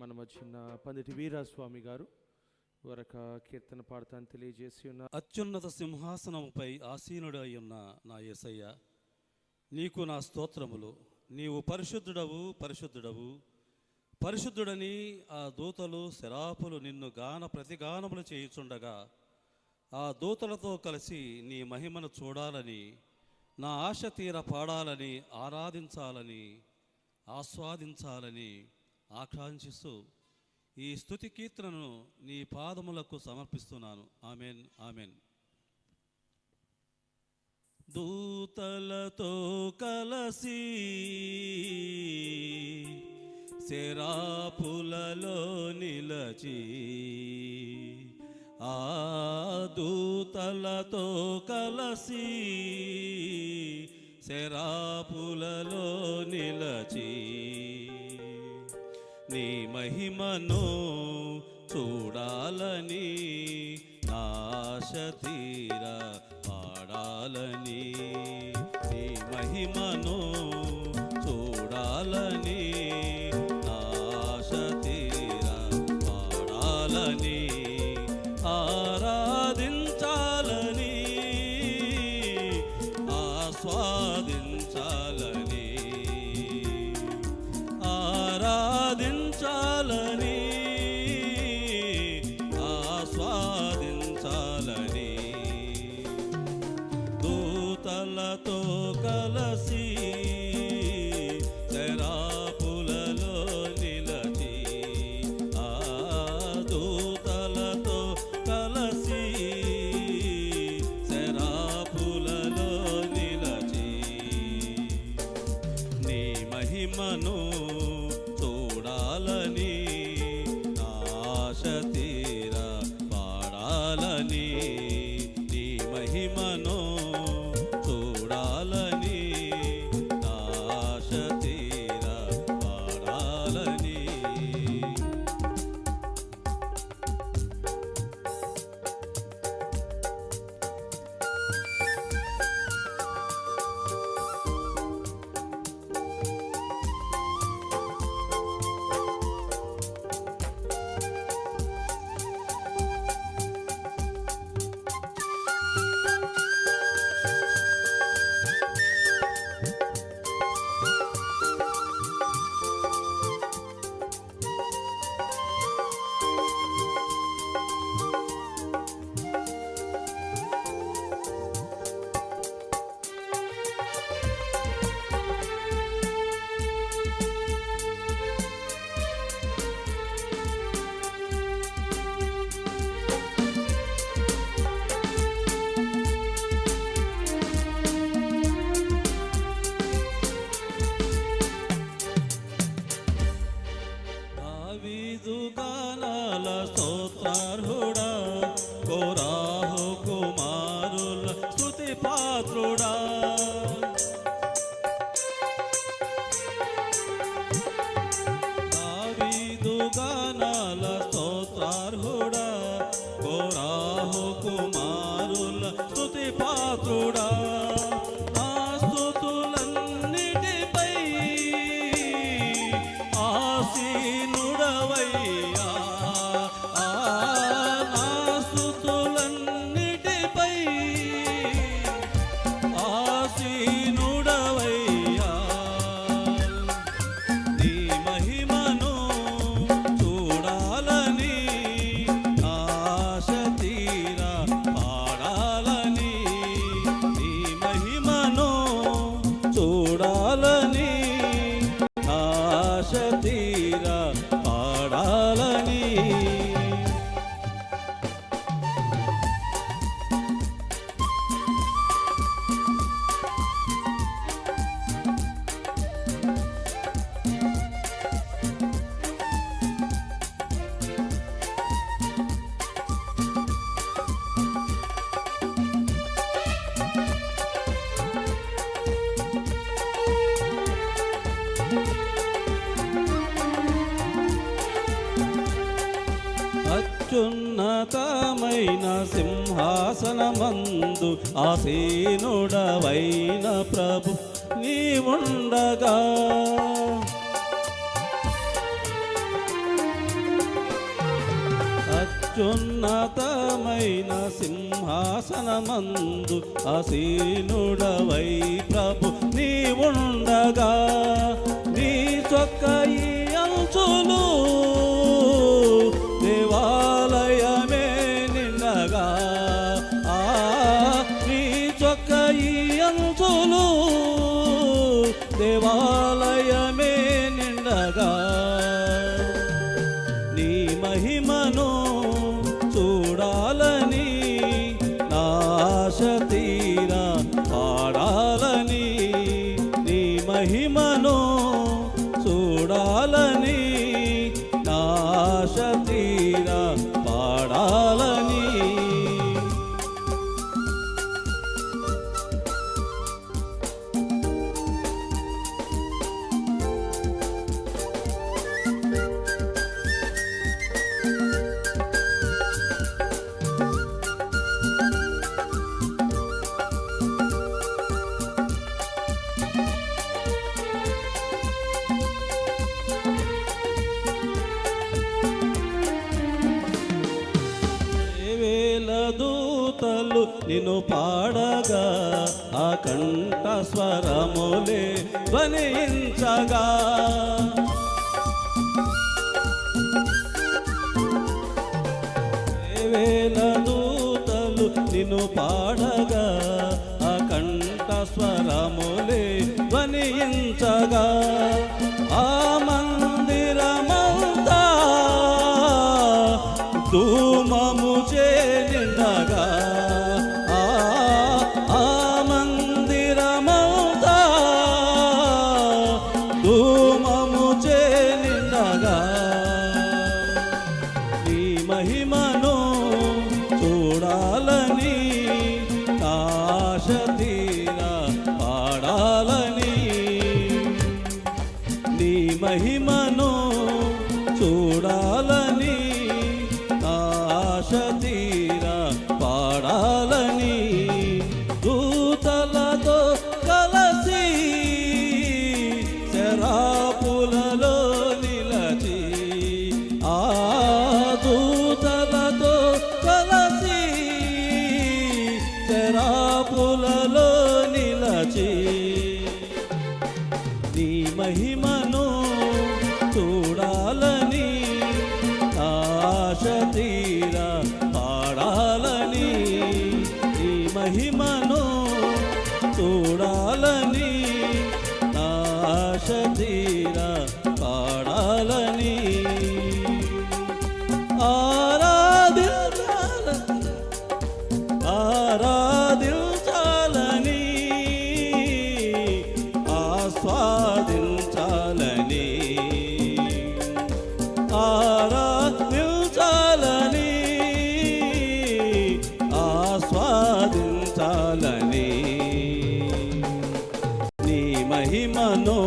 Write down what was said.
మన మధ్యన పండిత వీరాస్వామి గారు వరక కీర్తన పాడతాను తెలియజేసి ఉన్న అత్యున్నత సింహాసనముపై ఆసీనుడు అయ్యున్న నా యేసయ్య, నీకు నా స్తోత్రములు. నీవు పరిశుద్ధుడవు పరిశుద్ధుడవు పరిశుద్ధుడని ఆ దూతలు శరాపులు నిన్ను ప్రతిగానములు చేయుచుండగా, ఆ దూతలతో కలిసి నీ మహిమను చూడాలని, నా ఆశ తీర పాడాలని, ఆరాధించాలని, ఆస్వాదించాలని ఆకాంక్షిస్తూ ఈ స్తుతి కీర్తనను నీ పాదములకు సమర్పిస్తున్నాను. Amen, amen. దూతలతో కలసి శరాపులలో నిలచి, ఆ దూతలతో కలసి శరాపులలో నిలచి, నీ మహిమను చూడాలని, ఆశ తీర పాడాలని, నీ మహిమను చూడాలని, ఆశ తీర పాడాలని, ఆరాధించాలని, ఆస్వాదించాలని, ఆరాధించాలని, ఆస్వాదించాలని, దూతలతో కలసి శరాపులలో నిలచి, ఆ దూతలతో కలసి శరాపులలో నిలచి, నీ మహిమను చూడాలని, ఆశ తీర పాడాలని, నీ మహిమను చూడాలని, ఆశ తీర పాడాలని. గానాల స్తోత్రార్హుడా, కోరాహు కుమారుల స్తుతి పాత్రుడా, దావీదు గానాల స్తోత్రార్హుడా, కోరాహు కుమారుల స్తుతి పాత్రుడా, నా స్తుతులన్నిటిపై ఆసీనుడవయ్యా, నా స్తుతులన్నిటిపై ఆసీనుడవయ్యా, నీ మహిమను చూడాలని, ఆశ తీర పాడాలని, నీ మహిమను చూడాలని, ఆశ తీర పాడాలని. అత్యున్నతమైన సింహాసనమందు ఆసీనుడవైన ప్రభు నీవుండగా, అత్యున్నతమైన సింహాసనమందు ఆసీనుడవై ప్రభు నీవుండగా నీ చొక్క ఈ అంచులు దేవాలయమే నిండగా నీ చొక్క ఈ అంచులు దేవాలయమే నిండగా నీ మహిమను చూడాలని నాశ తీరా పాడాలని నీ మహిమను చూడాలని నాశ తీరా పాడాలని దూతలు నిన్ను పాడగా ఆ కంఠ స్వరములే ధ్వనించగా వేల దూతలు నిన్ను పాడగా ఆ కంఠ స్వరములే ధ్వనించగా ఆ మందిరమంతా ధూమము చేనిండగా ఆ మందిరమంతా ధూమము చేనిండగా నీ మహిమను చూడాలని ఆశ తీరా పాడాలని నీ మహిమను చూడాలని ఆశ తీరా పాడాలని దూతలతో కలసి శరాపులలో నిలచి ఆ దూతలతో కలసి శరాపులలో నిలచి నీ మహిమను చూడాలని ఆశ తీరా పాడాలని నీ మహిమను చూడాలని ఆశ తీరా పాడాలని ఆరాధించాలని ఆస్వాదించాలని ఆరాధించాలని ఆస్వాదించాలని నీ మహిమను